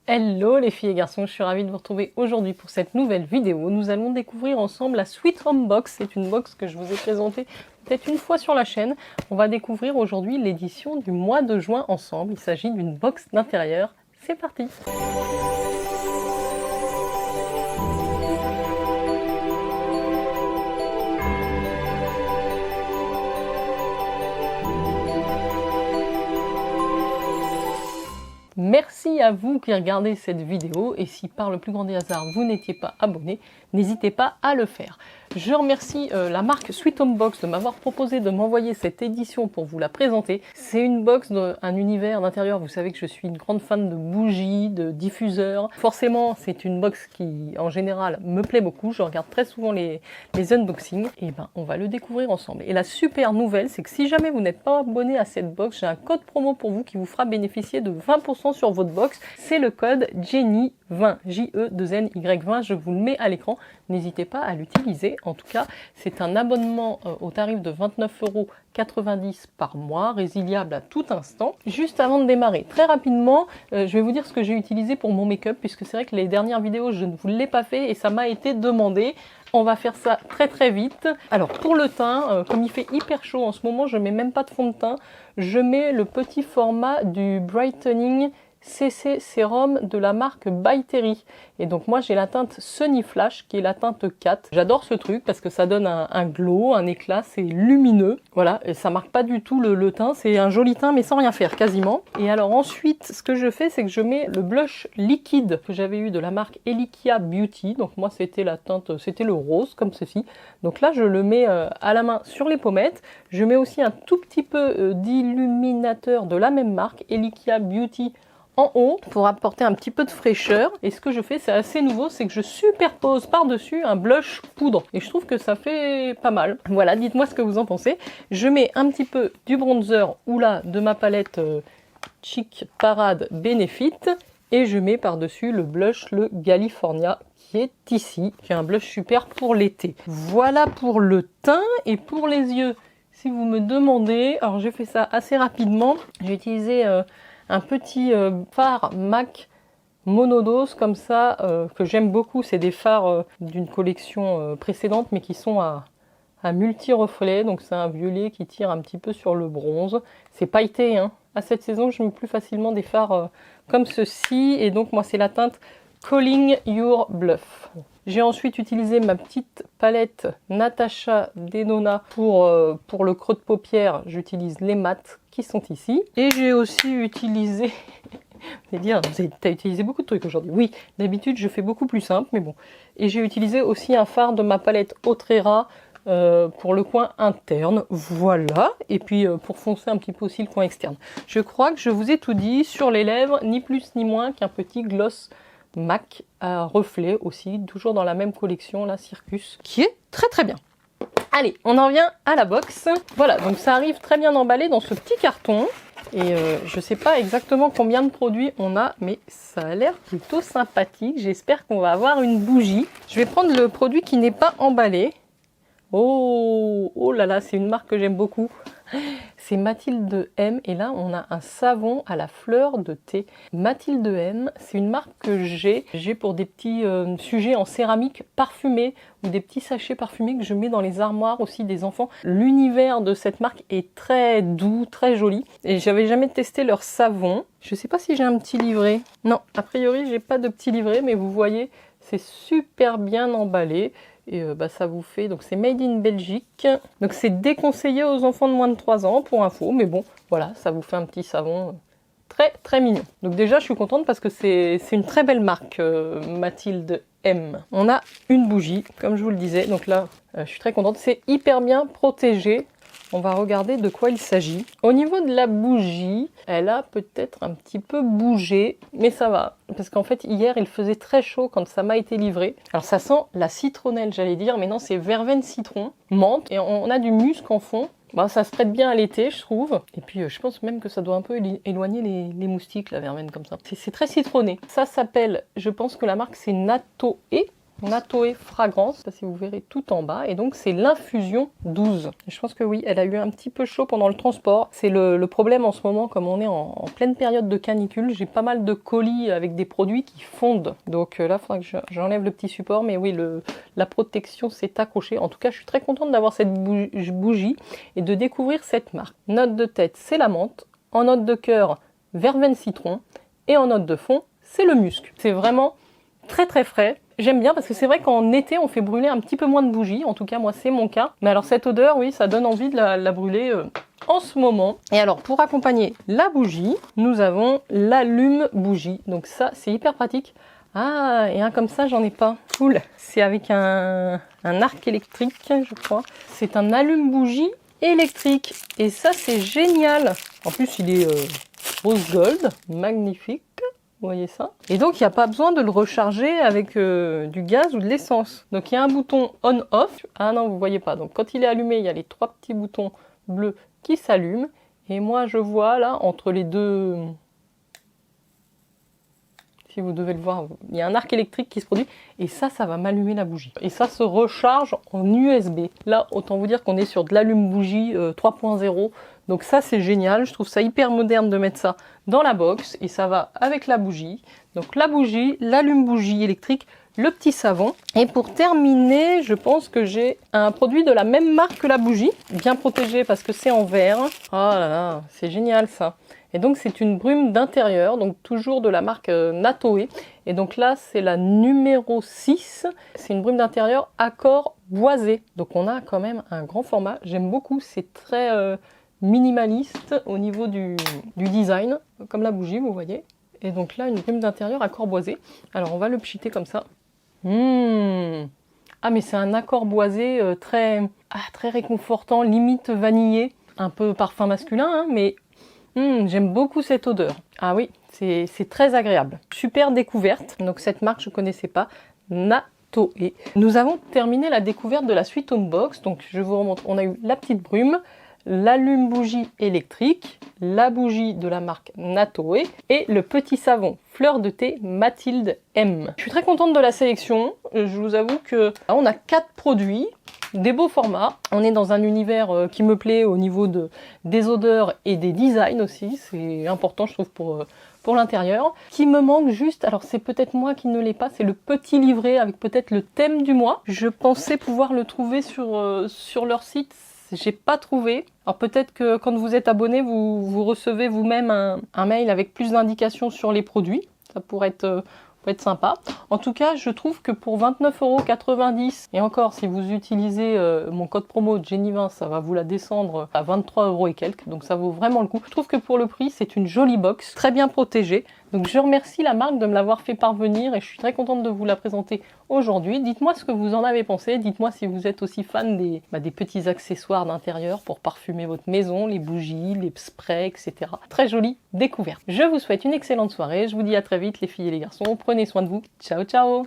Hello les filles et garçons, je suis ravie de vous retrouver aujourd'hui pour cette nouvelle vidéo. Nous allons découvrir ensemble la Sweet Home Box. C'est une box que je vous ai présentée peut-être une fois sur la chaîne. On va découvrir aujourd'hui l'édition du mois de juin ensemble. Il s'agit d'une box d'intérieur. C'est parti! Merci à vous qui regardez cette vidéo et si par le plus grand des hasards vous n'étiez pas abonné, n'hésitez pas à le faire. Je remercie la marque Sweet Home Box de m'avoir proposé de m'envoyer cette édition pour vous la présenter. C'est une box d'un univers d'intérieur, vous savez que je suis une grande fan de bougies, de diffuseurs. Forcément, c'est une box qui en général me plaît beaucoup, je regarde très souvent les unboxings et ben on va le découvrir ensemble. Et la super nouvelle, c'est que si jamais vous n'êtes pas abonné à cette box, j'ai un code promo pour vous qui vous fera bénéficier de 20% sur votre box. C'est le code JENNY20, J-E-2-N-Y20, je vous le mets à l'écran. N'hésitez pas à l'utiliser. En tout cas, c'est un abonnement au tarif de 29,90 € par mois, résiliable à tout instant. Juste avant de démarrer, très rapidement, je vais vous dire ce que j'ai utilisé pour mon make-up, puisque c'est vrai que les dernières vidéos, je ne vous l'ai pas fait et ça m'a été demandé. On va faire ça très vite. Alors pour le teint, comme il fait hyper chaud en ce moment, je mets même pas de fond de teint. Je mets le petit format du Brightening CC Sérum de la marque By Terry. Et donc moi j'ai la teinte Sunny Flash qui est la teinte 4. J'adore ce truc parce que ça donne un glow, un éclat, c'est lumineux. Voilà, et ça marque pas du tout le teint, c'est un joli teint mais sans rien faire quasiment. Et alors ensuite ce que je fais c'est que je mets le blush liquide que j'avais eu de la marque Elikia Beauty. Donc moi c'était la teinte, c'était le rose comme ceci. Donc là je le mets à la main sur les pommettes. Je mets aussi un tout petit peu d'illuminateur de la même marque, Elikia Beauty, en haut pour apporter un petit peu de fraîcheur. Et ce que je fais, c'est assez nouveau, c'est que je superpose par-dessus un blush poudre. Et je trouve que ça fait pas mal. Voilà, dites-moi ce que vous en pensez. Je mets un petit peu du bronzer Hoola de ma palette Chic Parade Benefit. Et je mets par-dessus le blush, le California, qui est ici, qui est un blush super pour l'été. Voilà pour le teint et pour les yeux. Si vous me demandez, alors j'ai fait ça assez rapidement. J'ai utilisé un petit fard MAC monodose comme ça, que j'aime beaucoup. C'est des fards d'une collection précédente, mais qui sont à multi-reflets. Donc c'est un violet qui tire un petit peu sur le bronze. C'est pailleté, hein. À cette saison, je mets plus facilement des fards comme ceci. Et donc moi, c'est la teinte Calling Your Bluff. J'ai ensuite utilisé ma petite palette Natasha Denona pour le creux de paupière. J'utilise les mats qui sont ici. Et j'ai aussi utilisé... Vous allez dire, t'as utilisé beaucoup de trucs aujourd'hui. Oui, d'habitude je fais beaucoup plus simple, mais bon. Et j'ai utilisé aussi un fard de ma palette Otrera pour le coin interne. Voilà. Et puis pour foncer un petit peu aussi le coin externe. Je crois que je vous ai tout dit. Sur les lèvres, ni plus ni moins qu'un petit gloss MAC à reflet aussi, toujours dans la même collection, la Circus, qui est très bien. Allez, on en revient à la box. Voilà, donc ça arrive très bien emballé dans ce petit carton. Et je sais pas exactement combien de produits on a, mais ça a l'air plutôt sympathique. J'espère qu'on va avoir une bougie. Je vais prendre le produit qui n'est pas emballé. Oh là là, c'est une marque que j'aime beaucoup. C'est Mathilde M et là on a un savon à la fleur de thé. Mathilde M, c'est une marque que j'ai pour des petits sujets en céramique parfumée ou des petits sachets parfumés que je mets dans les armoires aussi des enfants. L'univers de cette marque est très doux, très joli et j'avais jamais testé leur savon. Je sais pas si j'ai un petit livret. Non, a priori j'ai pas de petit livret, mais vous voyez c'est super bien emballé. Et ça vous fait, donc c'est made in Belgique, donc c'est déconseillé aux enfants de moins de 3 ans pour info, mais bon voilà, ça vous fait un petit savon très mignon. Donc déjà je suis contente parce que c'est une très belle marque, Mathilde M. On a une bougie comme je vous le disais, donc là je suis très contente, c'est hyper bien protégé. On va regarder de quoi il s'agit. Au niveau de la bougie, elle a peut-être un petit peu bougé, mais ça va. Parce qu'en fait, hier, il faisait très chaud quand ça m'a été livré. Alors ça sent la citronnelle, j'allais dire, mais non, c'est verveine citron, menthe, et on a du musc en fond. Bah, ça se prête bien à l'été, je trouve. Et puis, je pense même que ça doit un peu éloigner les moustiques, la verveine, comme ça. C'est très citronné. Ça s'appelle, je pense que la marque, c'est Natoe. Natoe Fragrance, ça si vous verrez tout en bas, et donc c'est l'infusion 12. Je pense que oui, elle a eu un petit peu chaud pendant le transport. C'est le problème en ce moment, comme on est en pleine période de canicule, j'ai pas mal de colis avec des produits qui fondent. Donc là, il faudra que j'enlève le petit support, mais oui, la protection s'est accrochée. En tout cas, je suis très contente d'avoir cette bougie et de découvrir cette marque. Note de tête, c'est la menthe. En note de cœur, verveine citron. Et en note de fond, c'est le musc. C'est vraiment très très frais. J'aime bien parce que c'est vrai qu'en été, on fait brûler un petit peu moins de bougies. En tout cas, moi, c'est mon cas. Mais alors, cette odeur, oui, ça donne envie de la brûler en ce moment. Et alors, pour accompagner la bougie, nous avons l'allume-bougie. Donc ça, c'est hyper pratique. Ah, et un comme ça, j'en ai pas. Cool. C'est avec un arc électrique, je crois. C'est un allume-bougie électrique. Et ça, c'est génial. En plus, il est rose gold. Magnifique. Vous voyez ça? Et donc, il n'y a pas besoin de le recharger avec du gaz ou de l'essence. Donc, il y a un bouton on-off. Ah non, vous voyez pas. Donc, quand il est allumé, il y a les 3 petits boutons bleus qui s'allument. Et moi, je vois là, entre les deux... Si vous devez le voir, il y a un arc électrique qui se produit. Et ça va m'allumer la bougie. Et ça se recharge en USB. Là, autant vous dire qu'on est sur de l'allume-bougie 3.0. Donc ça, c'est génial. Je trouve ça hyper moderne de mettre ça dans la box. Et ça va avec la bougie. Donc la bougie, l'allume-bougie électrique, le petit savon. Et pour terminer, je pense que j'ai un produit de la même marque que la bougie. Bien protégé parce que c'est en verre. Oh là là, c'est génial ça. Et donc c'est une brume d'intérieur, donc toujours de la marque Natoe. Et donc là c'est la numéro 6, c'est une brume d'intérieur accord boisé. Donc on a quand même un grand format, j'aime beaucoup, c'est très minimaliste au niveau du design, comme la bougie vous voyez. Et donc là une brume d'intérieur accord boisé. Alors on va le pchiter comme ça. Ah mais c'est un accord boisé très réconfortant, limite vanillé, un peu parfum masculin, hein, mais... j'aime beaucoup cette odeur. Ah oui, c'est très agréable. Super découverte. Donc cette marque, je ne connaissais pas. Natoe. Nous avons terminé la découverte de la Sweet Home Box. Donc je vous remontre. On a eu la petite brume, l'allume-bougie électrique, la bougie de la marque Natoe et le petit savon fleur de thé Mathilde M. Je suis très contente de la sélection. Je vous avoue que on a 4 produits. Des beaux formats, on est dans un univers qui me plaît au niveau des odeurs et des designs aussi, c'est important je trouve pour l'intérieur. Qui me manque juste, alors c'est peut-être moi qui ne l'ai pas, c'est le petit livret avec peut-être le thème du mois. Je pensais pouvoir le trouver sur leur site, j'ai pas trouvé. Alors peut-être que quand vous êtes abonné, vous recevez vous-même un mail avec plus d'indications sur les produits, ça pourrait être sympa. En tout cas, je trouve que pour 29,90 €, et encore, si vous utilisez mon code promo Jenny20, ça va vous la descendre à 23 € et quelques, donc ça vaut vraiment le coup. Je trouve que pour le prix, c'est une jolie box, très bien protégée. Donc je remercie la marque de me l'avoir fait parvenir et je suis très contente de vous la présenter aujourd'hui. Dites-moi ce que vous en avez pensé, dites-moi si vous êtes aussi fan des petits accessoires d'intérieur pour parfumer votre maison, les bougies, les sprays, etc. Très jolie découverte. Je vous souhaite une excellente soirée, je vous dis à très vite les filles et les garçons, prenez soin de vous, ciao ciao.